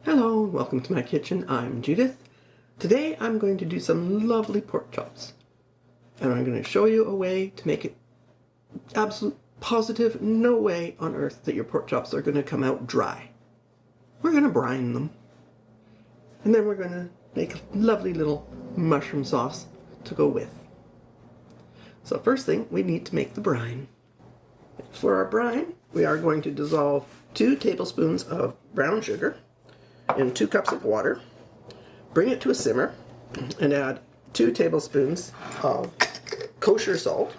Hello, welcome to my kitchen. I'm Judith. Today I'm going to do some lovely pork chops. And I'm going to show you a way to make it absolute positive, no way on earth that your pork chops are going to come out dry. We're going to brine them. And then we're going to make a lovely little mushroom sauce to go with. So first thing, we need to make the brine. For our brine, we are going to dissolve 2 tablespoons of brown sugar in 2 cups of water, bring it to a simmer, and add 2 tablespoons of kosher salt.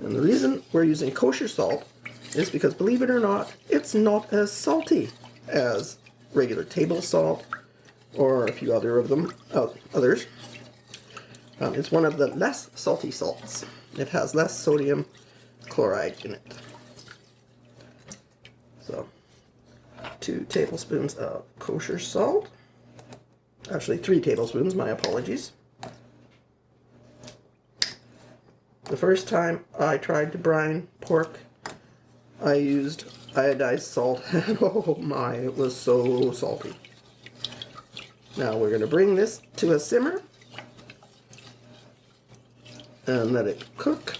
And the reason we're using kosher salt is because, believe it or not, it's not as salty as regular table salt or a few other of them, others. It's one of the less salty salts. It has less sodium chloride in it. So 2 tablespoons of kosher salt. Actually 3 tablespoons, my apologies. The first time I tried to brine pork, I used iodized salt, and oh my, it was so salty. Now we're going to bring this to a simmer and let it cook.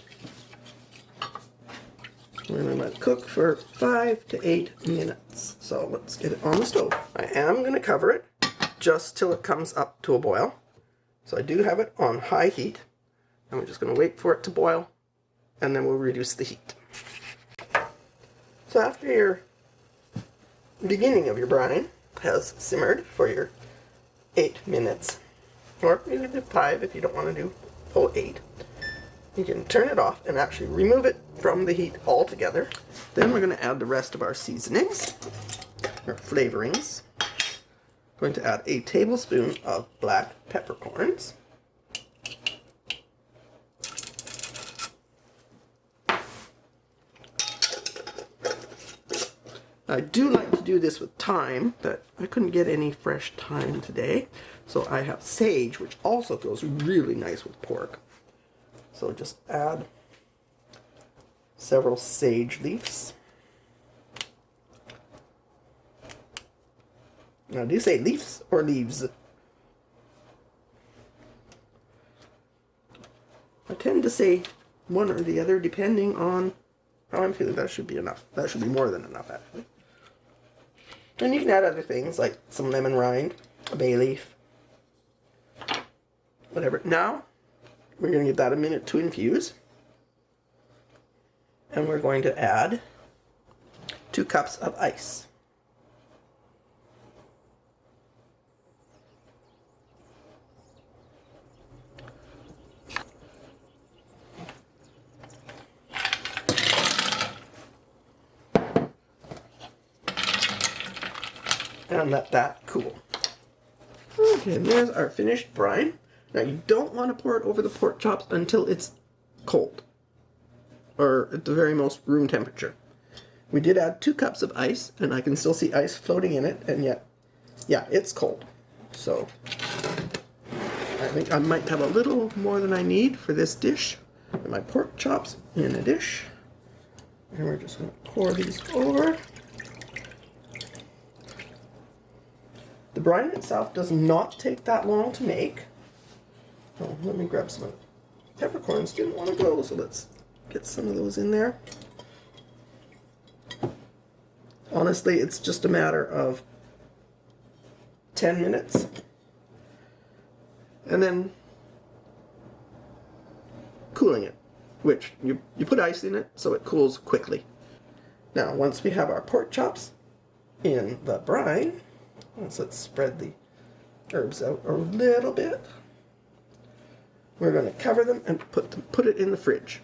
We're going to let it cook for 5 to 8 minutes. So let's get it on the stove. I am going to cover it just till it comes up to a boil. So I do have it on high heat. And we're just going to wait for it to boil, and then we'll reduce the heat. So after your beginning of your brine has simmered for your 8 minutes, or you can do 5 if you don't want to do full 8, you can turn it off and actually remove it from the heat altogether. Then we're going to add the rest of our seasonings, or flavorings. We're going to add a tablespoon of black peppercorns. I do like to do this with thyme, but I couldn't get any fresh thyme today. So I have sage, which also goes really nice with pork. So just add several sage leaves. Now, do you say leaves or leaves? I tend to say one or the other depending on how I'm feeling. That should be enough. That should be more than enough, actually. And you can add other things like some lemon rind, a bay leaf, whatever. Now, we're going to give that a minute to infuse. And we're going to add 2 cups of ice. And let that cool. Okay, and there's our finished brine. Now you don't want to pour it over the pork chops until it's cold, or at the very most room temperature. We did add 2 cups of ice, and I can still see ice floating in it, and yet, yeah, it's cold. So I think I might have a little more than I need for this dish. Put my pork chops in a dish, and we're just going to pour these over. The brine itself does not take that long to make. Oh, let me grab some of the peppercorns. Didn't want to go, so let's get some of those in there. Honestly, it's just a matter of 10 minutes. And then cooling it, which you put ice in it so it cools quickly. Now, once we have our pork chops in the brine, let's spread the herbs out a little bit. We're going to cover them and put it in the fridge.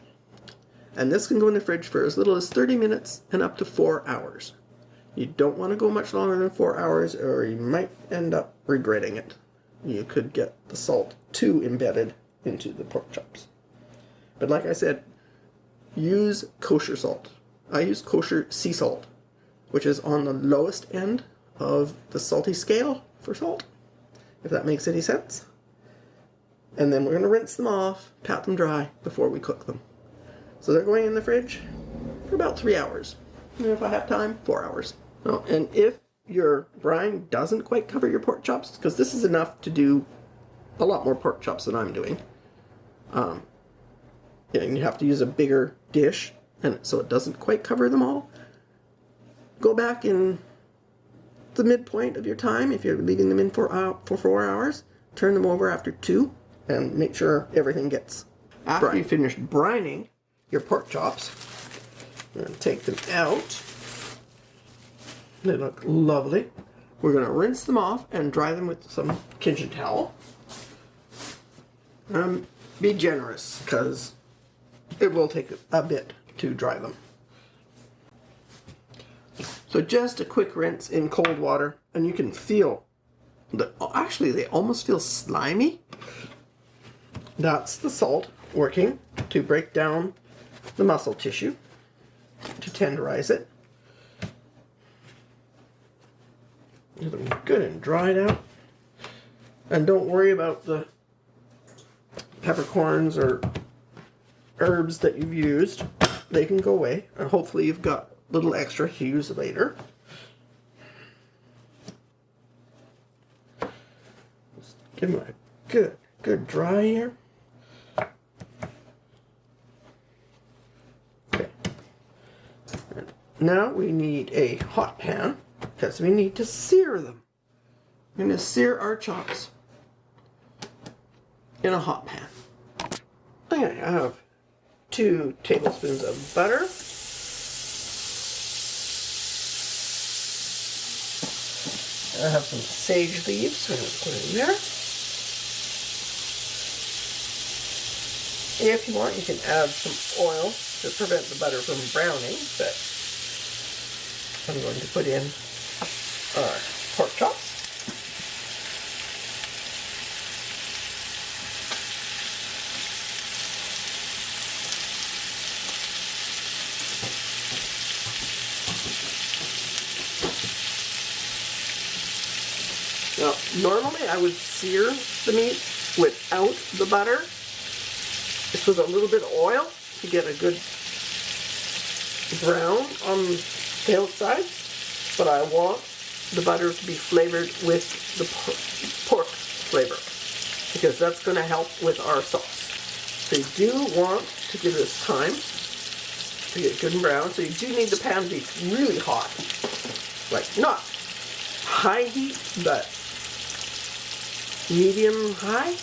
And this can go in the fridge for as little as 30 minutes and up to 4 hours. You don't want to go much longer than 4 hours, or you might end up regretting it. You could get the salt too embedded into the pork chops. But like I said, use kosher salt. I use kosher sea salt, which is on the lowest end of the salty scale for salt, if that makes any sense. And then we're going to rinse them off, pat them dry before we cook them. So they're going in the fridge for about 3 hours. And if I have time, 4 hours. Oh, and if your brine doesn't quite cover your pork chops, because this is enough to do a lot more pork chops than I'm doing. And you have to use a bigger dish, and so it doesn't quite cover them all. Go back in the midpoint of your time, if you're leaving them in for 4 hours, turn them over after 2, and make sure everything gets After you finish brining your pork chops, you're going to take them out. They look lovely. We're going to rinse them off and dry them with some kitchen towel. Be generous, because it will take a bit to dry them. So just a quick rinse in cold water, and you can feel that actually they almost feel slimy. That's the salt working to break down the muscle tissue, to tenderize it. Get them good and dried out. And don't worry about the peppercorns or herbs that you've used. They can go away, and hopefully you've got little extra to use later. Just give them a good dry here. Okay. And now we need a hot pan, because we need to sear them. We're going to sear our chops in a hot pan. I have 2 tablespoons of butter. I have some sage leaves, so I'm going to put it in there. If you want, you can add some oil to prevent the butter from browning, but I'm going to put in our pork chops. Now, normally I would sear the meat without the butter, just with a little bit of oil to get a good brown on the outside, but I want the butter to be flavored with the pork flavor, because that's going to help with our sauce. So you do want to give this time to get good and brown, so you do need the pan to be really hot. Like, not high heat, but medium high,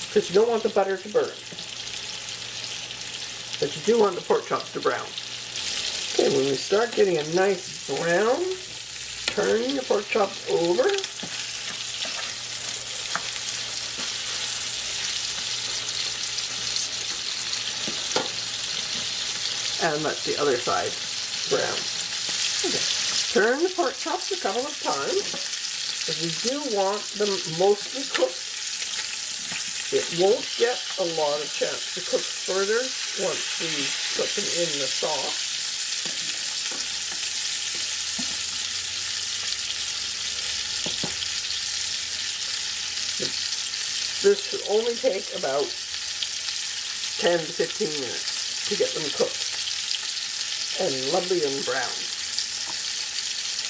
because you don't want the butter to burn, but you do want the pork chops to brown. Okay, when we start getting a nice brown, turn your pork chops over. And let the other side brown. Okay. Turn the pork chops a couple of times, because we do want them mostly cooked. It won't get a lot of chance to cook further once we put them in the sauce. This should only take about 10 to 15 minutes to get them cooked and lovely and brown.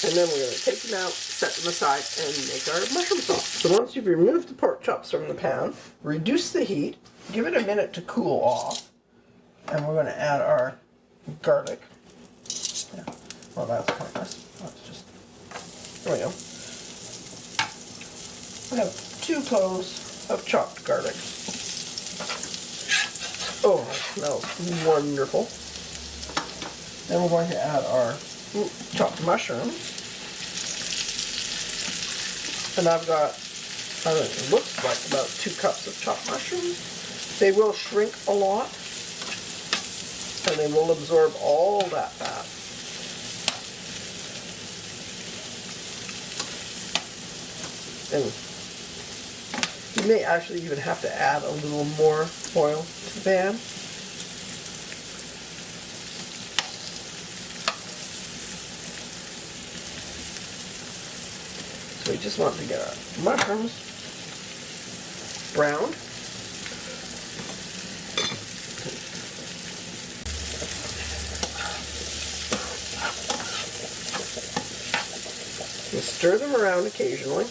And then we're going to take them out, set them aside, and make our mushroom sauce. So once you've removed the pork chops from the pan, reduce the heat, give it a minute to cool off, and we're going to add our garlic. Yeah. Well, that's pointless. Let's just, there we go. I have 2 cloves of chopped garlic. Oh, it smells wonderful. Then we're going to add our chopped mushrooms. And I've got, I don't know, it looks like about 2 cups of chopped mushrooms. They will shrink a lot, and they will absorb all that fat. And you may actually even have to add a little more oil to the pan. So we just want to get our mushrooms browned. You stir them around occasionally.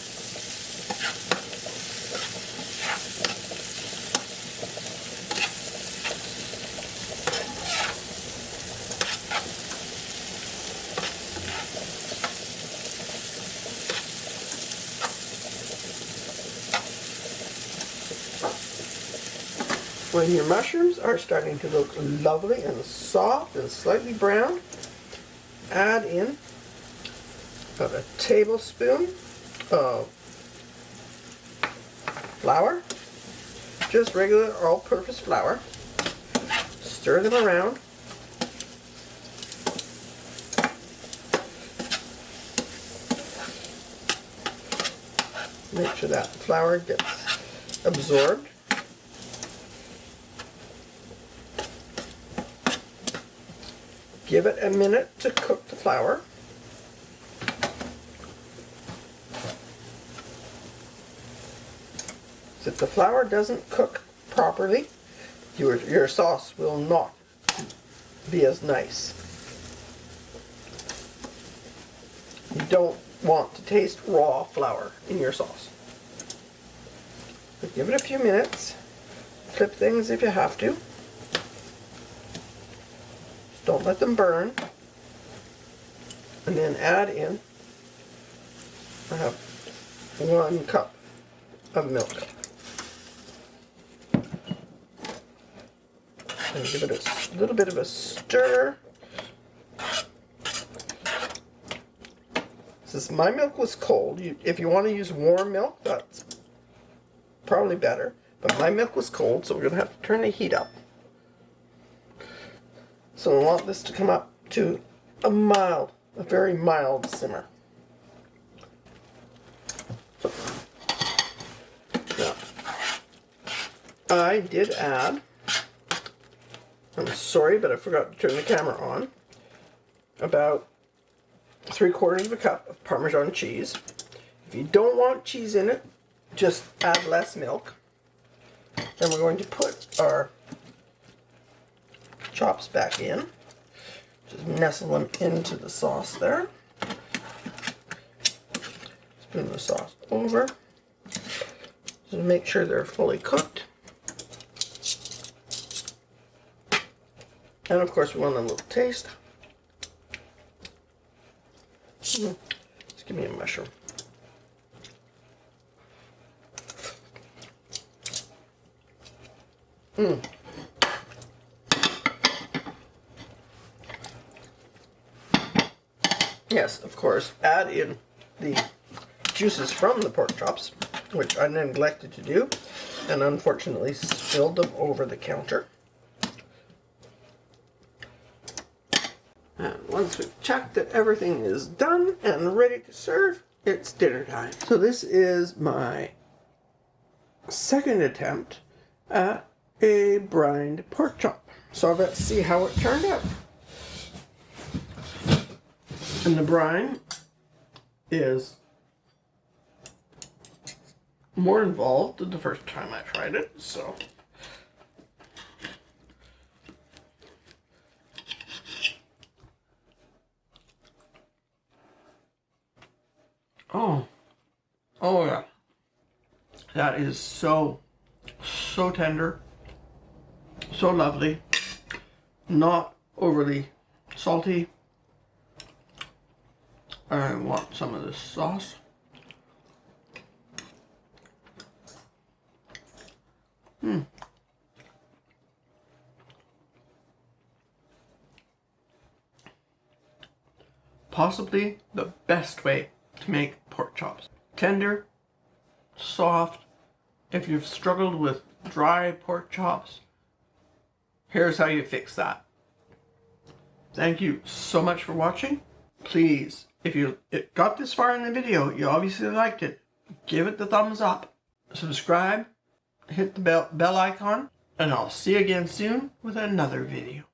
When your mushrooms are starting to look lovely and soft and slightly brown, add in about a tablespoon of flour, just regular all-purpose flour. Stir them around. Make sure that flour gets absorbed. Give it a minute to cook the flour. If the flour doesn't cook properly, your sauce will not be as nice. You don't want to taste raw flour in your sauce. But give it a few minutes. Flip things if you have to. Don't let them burn. And then add in, I have 1 cup of milk. And give it a little bit of a stir. Since my milk was cold, if you want to use warm milk, that's probably better. But my milk was cold, so we're going to have to turn the heat up. So we want this to come up to a very mild simmer. Now, I did add, I'm sorry, but I forgot to turn the camera on, about 3/4 of a cup of Parmesan cheese. If you don't want cheese in it, just add less milk. Then we're going to put our chops back in. Just nestle them into the sauce there. Spoon the sauce over. Just make sure they're fully cooked. And of course we want a little taste. Just give me a mushroom. Yes, of course, add in the juices from the pork chops, which I neglected to do, and unfortunately spilled them over the counter. And once we've checked that everything is done and ready to serve, it's dinner time. So this is my second attempt at a brined pork chop. So let's see how it turned out. And the brine is more involved than the first time I tried it, so. Oh yeah. That is so tender, so lovely, not overly salty. I want some of this sauce. Possibly the best way to make pork chops. Tender, soft. If you've struggled with dry pork chops, here's how you fix that. Thank you so much for watching. Please, if you got this far in the video, you obviously liked it, give it the thumbs up, subscribe, hit the bell icon, and I'll see you again soon with another video.